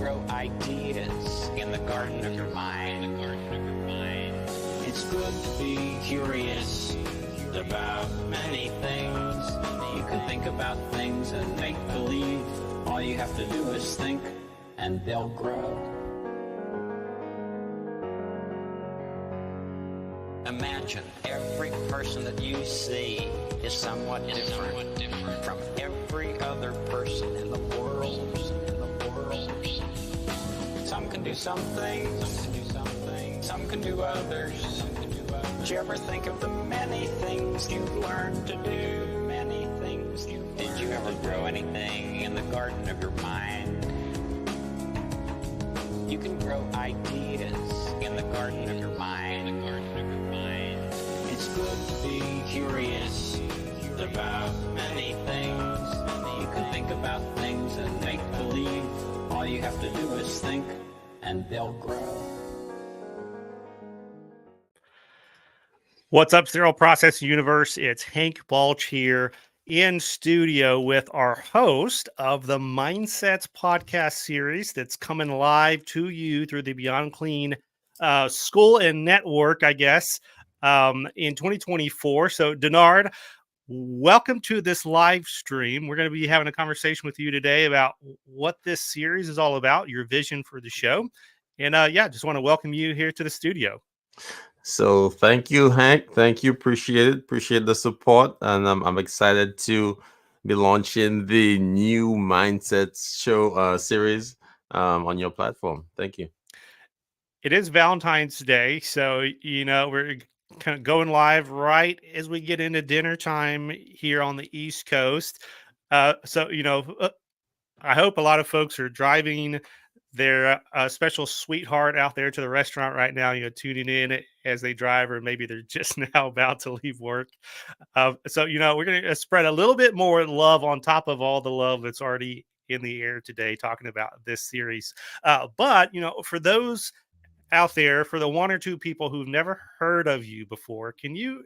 grow ideas in the garden of your mind. It's good to be curious about many things. You can think about things and make believe. All you have to do is think, and they'll grow. Imagine every person that you see is somewhat different from every other person in the world. Some can do some things, some can do others. Did you ever think of the many things you've learned to do? Did you ever grow anything in the garden of your mind? You can grow ideas in the garden of your mind. It's good to be curious about many things. You can think about things and make believe. All you have to do is think, and they'll grow. What's up, Sterile Process Universe? It's Hank Balch here in studio with our host of the Mindsets podcast series that's coming live to you through the Beyond Clean school and network, I guess, in 2024. So, Deannard, welcome to this live stream. We're going to be having a conversation with you today about what this series is all about, your vision for the show. And just want to welcome you here to the studio. So thank you, Hank. Thank you. Appreciate it. Appreciate the support. And I'm excited to be launching the new Mindsets show series on your platform. Thank you. It is Valentine's Day. So, we're kind of going live right as we get into dinner time here on the East Coast. I hope a lot of folks are driving their special sweetheart out there to the restaurant right now, tuning in as they drive, or maybe they're just now about to leave work. We're going to spread a little bit more love on top of all the love that's already in the air today, talking about this series. But for those out there, for the one or two people who've never heard of you before, can you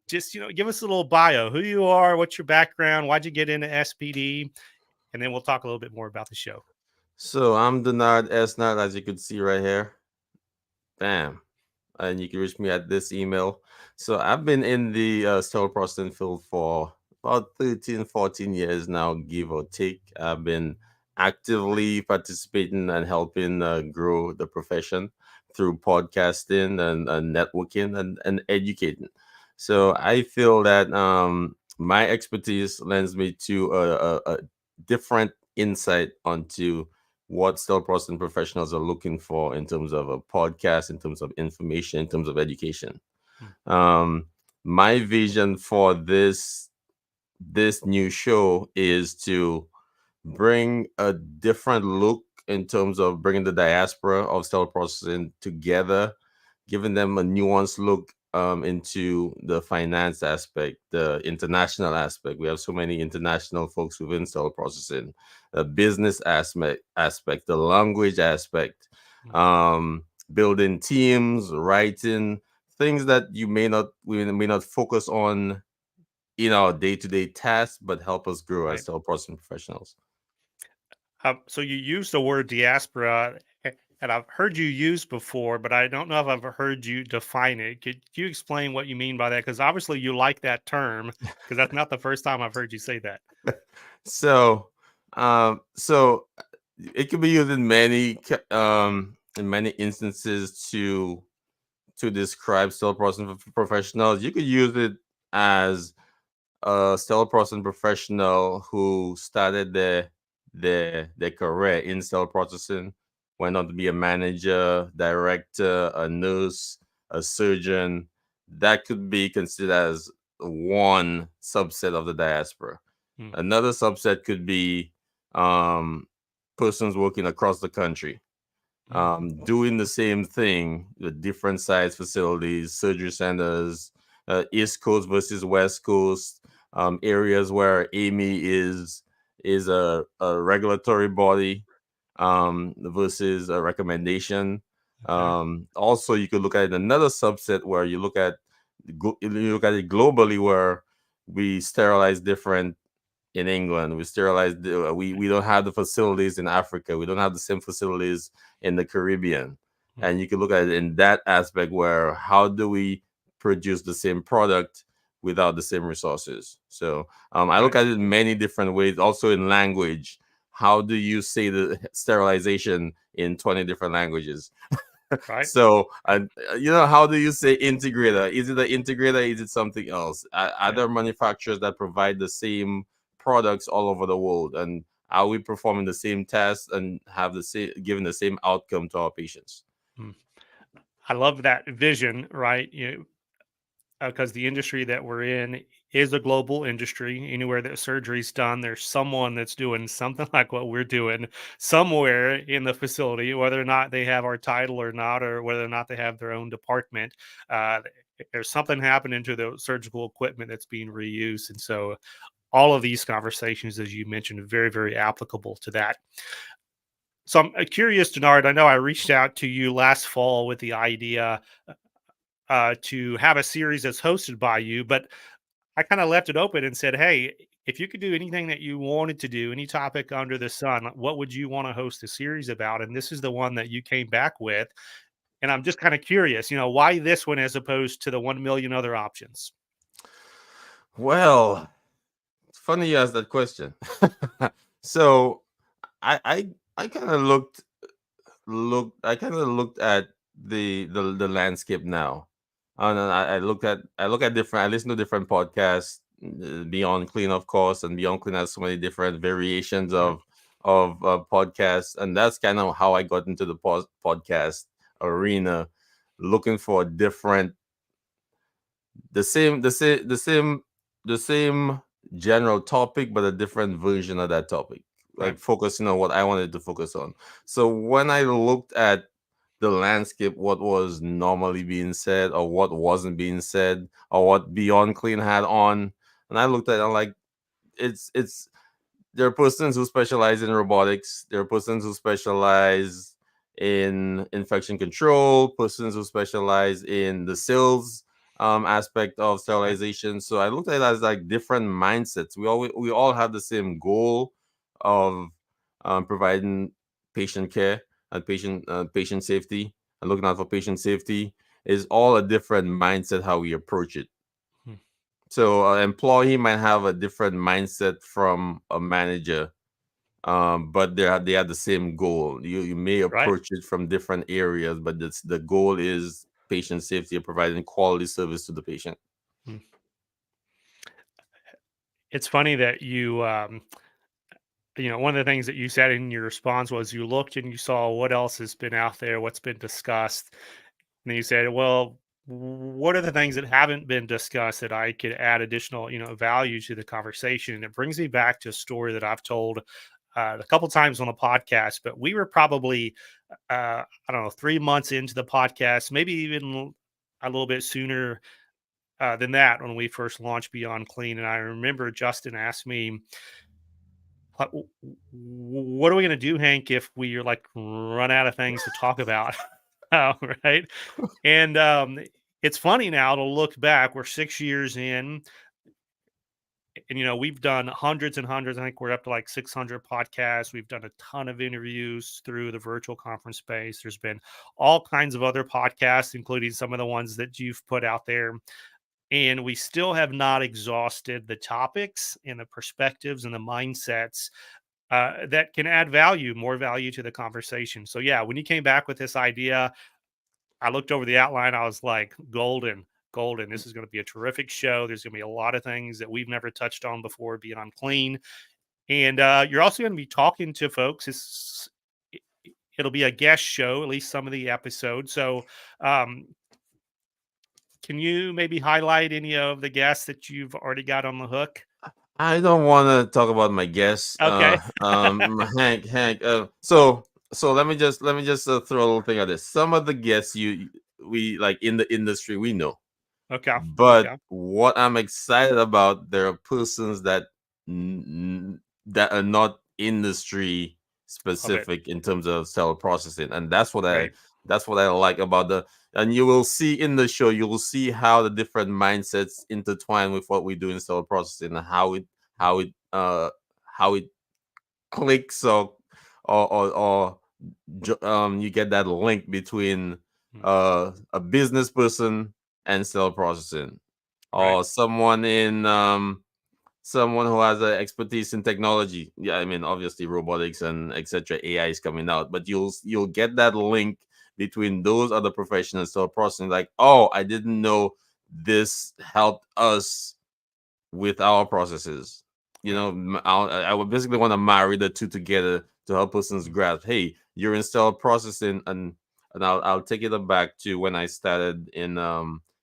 just, give us a little bio, who you are, what's your background, why'd you get into SPD? And then we'll talk a little bit more about the show. So I'm Deannard Esnard, as you can see right here. Bam. And you can reach me at this email. So I've been in the sterile processing field for about 13, 14 years now, give or take. I've been actively participating and helping grow the profession through podcasting and networking and educating. So I feel that my expertise lends me to a different insight onto what sterile processing professionals are looking for in terms of a podcast, in terms of information, in terms of education. My vision for this new show is to bring a different look in terms of bringing the diaspora of sterile processing together, giving them a nuanced look into the finance aspect, the international aspect. We have so many international folks within sterile processing, the business aspect, the language aspect, building teams, writing things that we may not focus on in our day-to-day tasks, but help us grow as sterile processing professionals. So you use the word diaspora, and I've heard you use before, but I don't know if I've heard you define it. Could you explain what you mean by that? Because obviously you like that term, because that's not the first time I've heard you say that. So it could be used in many instances to describe sterile processing professionals. You could use it as a sterile processing professional who started their career in sterile processing, went on to be a manager, director, a nurse, a surgeon. That could be considered as one subset of the diaspora. Another subset could be persons working across the country, doing the same thing with different size facilities, surgery centers, East Coast versus West Coast, areas where AMI is a regulatory body versus a recommendation. Also, you could look at another subset where you look at it globally, where we sterilize different in England. We sterilize. We don't have the facilities in Africa. We don't have the same facilities in the Caribbean. Mm. And you can look at it in that aspect where how do we produce the same product without the same resources? So I look Right. at it in many different ways. Also in language, how do you say the sterilization in 20 different languages? Right. So, how do you say integrator? Is it an integrator? Is it something else? Are Yeah. there manufacturers that provide the same products all over the world? And are we performing the same tests and have the same, giving the same outcome to our patients? Mm. I love that vision, right? Because the industry that we're in is a global industry. Anywhere that surgery's done, there's someone that's doing something like what we're doing somewhere in the facility, whether or not they have our title or not, or whether or not they have their own department. Uh, there's something happening to the surgical equipment that's being reused. And so all of these conversations, as you mentioned, are very, very applicable to that. So I'm curious, Denard. I know I reached out to you last fall with the idea to have a series that's hosted by you, but I kind of left it open and said, "Hey, if you could do anything that you wanted to do, any topic under the sun, what would you want to host a series about?" And this is the one that you came back with, and I'm just kind of curious, why this one as opposed to the 1 million other options? Well, it's funny you asked that question. So I I I kind of looked at the landscape now, and then I look at different. I listen to different podcasts. Beyond Clean, of course, and Beyond Clean has so many different variations Right, of podcasts, and that's kind of how I got into the podcast arena, looking for different, the same general topic, but a different version of that topic, right, like focusing on what I wanted to focus on. So when I looked at the landscape, what was normally being said or what wasn't being said or what Beyond Clean had on, and I looked at it, I'm like, it's there are persons who specialize in robotics. There are persons who specialize in infection control. Persons who specialize in the sales aspect of right. sterilization. So I looked at it as like different mindsets. We all have the same goal of providing patient care and patient safety and looking out for patient safety. Is all a different mindset how we approach it. Hmm. So an employee might have a different mindset from a manager, but they have the same goal. You may Right. approach it from different areas, but the goal is patient safety and providing quality service to the patient. Hmm. It's funny that one of the things that you said in your response was you looked and you saw what else has been out there, what's been discussed. And then you said, well, what are the things that haven't been discussed that I could add additional, value to the conversation? And it brings me back to a story that I've told a couple times on the podcast, but we were probably, I don't know, 3 months into the podcast, maybe even a little bit sooner than that when we first launched Beyond Clean. And I remember Justin asked me, what are we going to do, Hank, if we are like run out of things to talk about? Oh, right. And it's funny now to look back. We're 6 years in, and we've done hundreds and hundreds. I think we're up to like 600 podcasts. We've done a ton of interviews through the virtual conference space. There's been all kinds of other podcasts, including some of the ones that you've put out there. And we still have not exhausted the topics and the perspectives and the mindsets that can add value, more value to the conversation. So, yeah, when you came back with this idea, I looked over the outline. I was like, golden, golden. This is going to be a terrific show. There's going to be a lot of things that we've never touched on before Beyond Clean. And you're also going to be talking to folks. It'll be a guest show, at least some of the episodes. So, um, can you maybe highlight any of the guests that you've already got on the hook? I don't want to talk about my guests, Okay. Hank. So let me just throw a little thing at this. Some of the guests we like in the industry we know. Okay. But Okay. what I'm excited about, there are persons that are not industry Love it. specific in terms of cell processing, and that's what I like about the. And you will see in the show, you will see how the different mindsets intertwine with what we do in cell processing, and how it clicks, or you get that link between a business person and cell processing, Right. or someone who has an expertise in technology. Yeah, I mean, obviously robotics and etc. AI is coming out, but you'll get that link between those other professionals. So processing, like, oh, I didn't know this helped us with our processes. You Right. know, I would basically want to marry the two together to help persons grasp. Hey, you're in stellar processing, and I'll take it back to when I started in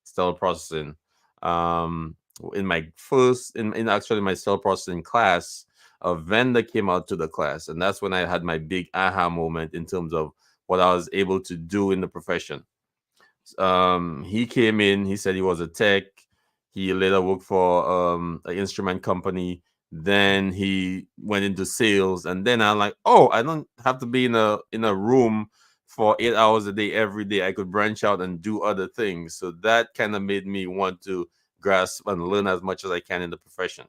stellar processing. Um, in my first, in actually my stellar processing class, a vendor came out to the class, and that's when I had my big aha moment in terms of what I was able to do in the profession. He came in, he said he was a tech. He later worked for an instrument company. Then he went into sales, and then I'm like, oh, I don't have to be in a room for 8 hours a day every day. I could branch out and do other things. So that kind of made me want to grasp and learn as much as I can in the profession.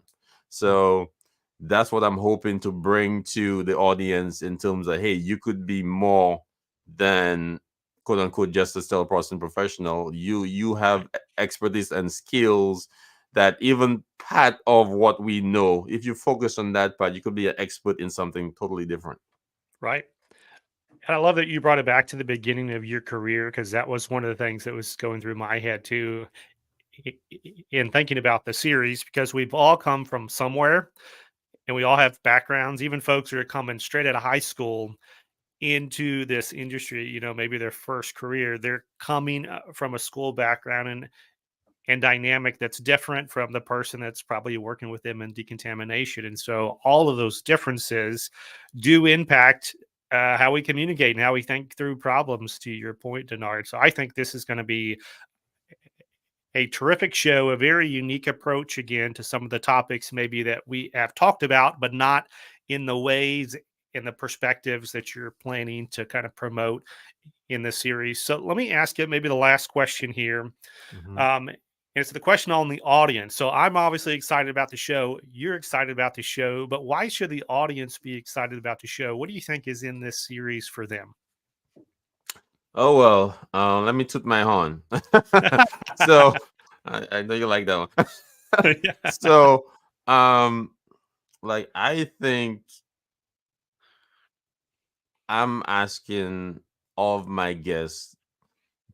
So that's what I'm hoping to bring to the audience in terms of, hey, you could be more than quote unquote just a stellar processing professional. You have expertise and skills that even part of what we know, if you focus on that part, you could be an expert in something totally different. Right. And I love that you brought it back to the beginning of your career, because that was one of the things that was going through my head too in thinking about the series, because we've all come from somewhere and we all have backgrounds, even folks that are coming straight out of high school into this industry, maybe their first career, they're coming from a school background and dynamic that's different from the person that's probably working with them in decontamination. And so all of those differences do impact how we communicate and how we think through problems, to your point, Deannard. So I think this is going to be a terrific show, a very unique approach again to some of the topics maybe that we have talked about, but not in the ways and the perspectives that you're planning to kind of promote in this series. So let me ask you maybe the last question here. Mhm. And it's the question on the audience. So I'm obviously excited about the show. You're excited about the show, but why should the audience be excited about the show? What do you think is in this series for them? Oh well, let me toot my horn. So I know you like that one. Yeah. So um like, I think I'm asking all of my guests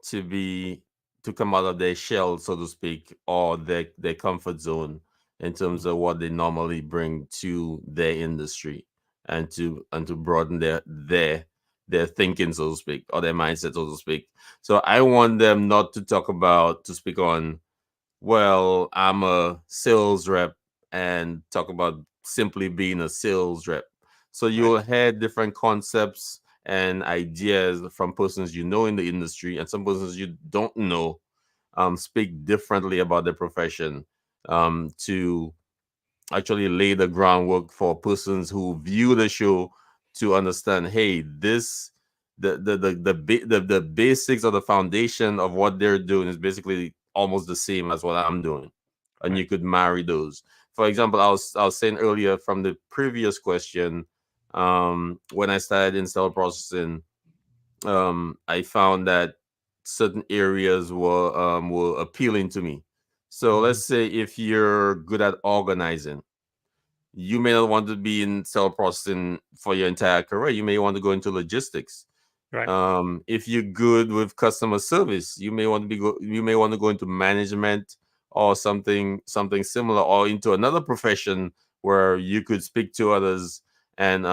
to be to come out of their shell, so to speak, or their comfort zone in terms of what they normally bring to their industry, and to broaden their thinking, so to speak, or their mindset, so to speak. So I want them not to speak on, well, I'm a sales rep, and talk about simply being a sales rep. So Right. you'll hear different concepts and ideas from persons you know in the industry, and some persons you don't know speak differently about their profession, to actually lay the groundwork for persons who view the show to understand, hey, this the basics or the foundation of what they're doing is basically almost the same as what I'm doing, and Right. you could marry those. For example, I was saying earlier from the previous question, when I started in cell processing, I found that certain areas were appealing to me. So Mhm. let's say if you're good at organizing, you may not want to be in cell processing for your entire career. You may want to go into logistics. Right. If you're good with customer service, you may want to go into management, or something similar, or into another profession where you could speak to others, and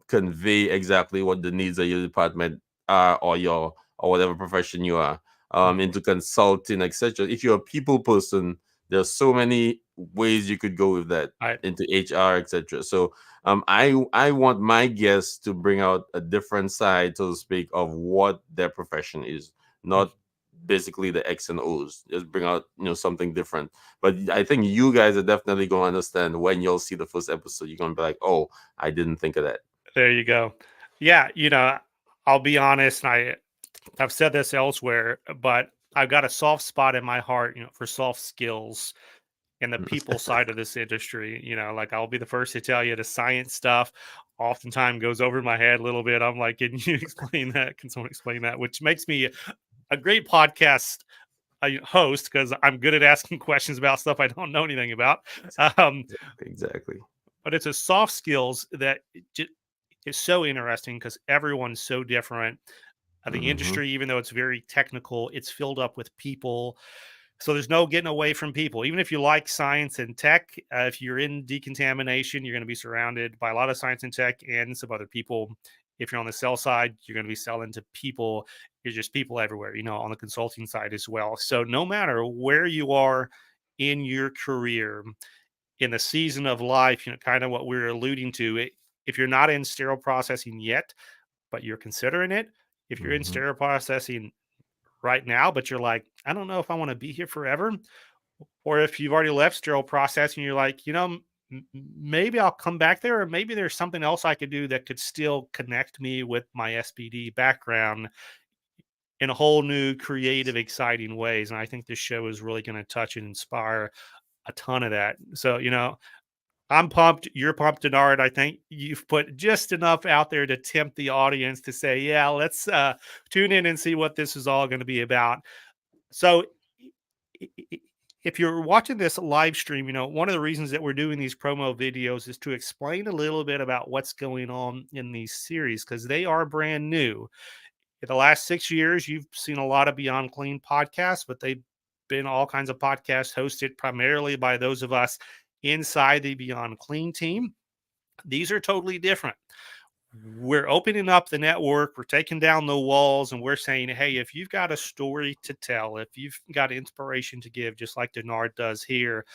convey exactly what the needs of your department are, or whatever profession you are, Mhm. into consulting, etc. If you're a people person, there's so many ways you could go with that, Right. into HR, etc. So I want my guests to bring out a different side, so to speak, of what their profession is, not basically the X and O's. Just bring out, something different. But I think you guys are definitely going to understand when you'll see the first episode. You're going to be like, oh, I didn't think of that. There you go. Yeah, I'll be honest, and I've said this elsewhere, but I've got a soft spot in my heart, for soft skills. and the people side of this industry. Like I'll be the first to tell you the science stuff oftentimes goes over my head a little bit. I'm like, can you explain that? Can someone explain that? Which makes me a great podcast host because I'm good at asking questions about stuff I don't know anything about. Um, Exactly. but it's a soft skills that is so interesting because everyone's so different. The Hmm. industry, even though it's very technical, it's filled up with people. So there's no getting away from people. Even if you like science and tech, if you're in decontamination, you're going to be surrounded by a lot of science and tech and some other people. If you're on the sell side, you're going to be selling to people. There's just people everywhere, on the consulting side as well. So no matter where you are in your career, in the season of life, kind of what we're alluding to, if you're not in sterile processing yet, but you're considering it, if you're in Hmm. sterile processing right now, but you're like, I don't know if I want to be here forever. Or if you've already left sterile processing, you're like, maybe I'll come back there, or maybe there's something else I could do that could still connect me with my SPD background in a whole new, creative, exciting ways. And I think this show is really going to touch and inspire a ton of that. So, I'm pumped. You're pumped, Deannard. I think you've put just enough out there to tempt the audience to say, yeah, let's tune in and see what this is all going to be about. So if you're watching this live stream, one of the reasons that we're doing these promo videos is to explain a little bit about what's going on in these series because they are brand new. In the last 6 years, you've seen a lot of Beyond Clean podcasts, but they've been all kinds of podcasts hosted primarily by those of us inside the Beyond Clean team. These are totally different. We're opening up the network, we're taking down the walls, and we're saying, hey, if you've got a story to tell, if you've got inspiration to give, just like Deannard does here,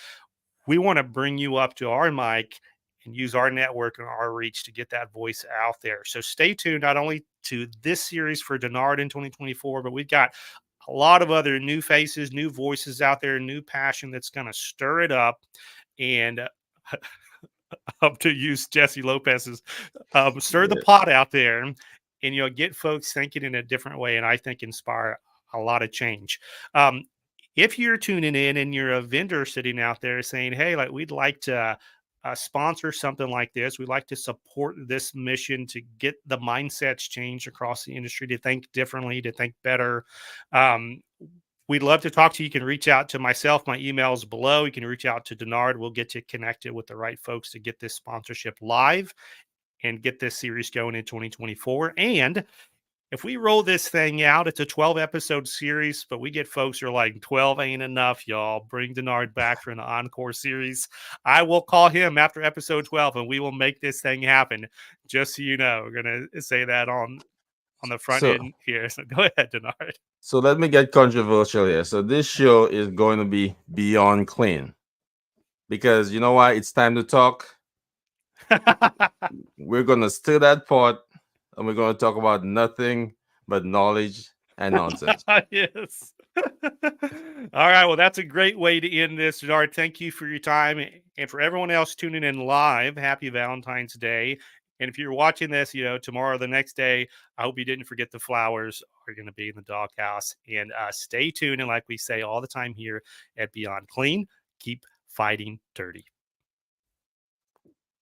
we want to bring you up to our mic and use our network and our reach to get that voice out there. So stay tuned not only to this series for Deannard in 2024, but we've got a lot of other new faces, new voices out there, new passion that's going to stir it up. And up to use Jesse Lopez's stir the Yeah. pot out there and get folks thinking in a different way, and I think inspire a lot of change. If you're tuning in and you're a vendor sitting out there saying, hey, like we'd like to sponsor something like this, we'd like to support this mission to get the mindsets changed across the industry, to think differently, to think better, we'd love to talk to you. You can reach out to myself. My email is below. You can reach out to Deannard. We'll get you connected with the right folks to get this sponsorship live and get this series going in 2024. And if we roll this thing out, it's a 12 episode series, but we get folks who are like, 12 ain't enough, y'all. Bring Deannard back for an encore series. I will call him after episode 12 and we will make this thing happen. Just so you know, we're going to say that on the front So, end here. So go ahead, Deannard. so let me get controversial here. So this show is going to be Beyond Clean because you know why? It's time to talk. We're gonna stir that pot, and we're gonna talk about nothing but knowledge and nonsense. Yes. All right. Well, that's a great way to end this, Deannard. Thank you for your time. And for everyone else tuning in live, happy Valentine's Day. And if you're watching this, tomorrow or the next day, I hope you didn't forget the flowers are going to be in the doghouse. And stay tuned. And like we say all the time here at Beyond Clean, keep fighting dirty.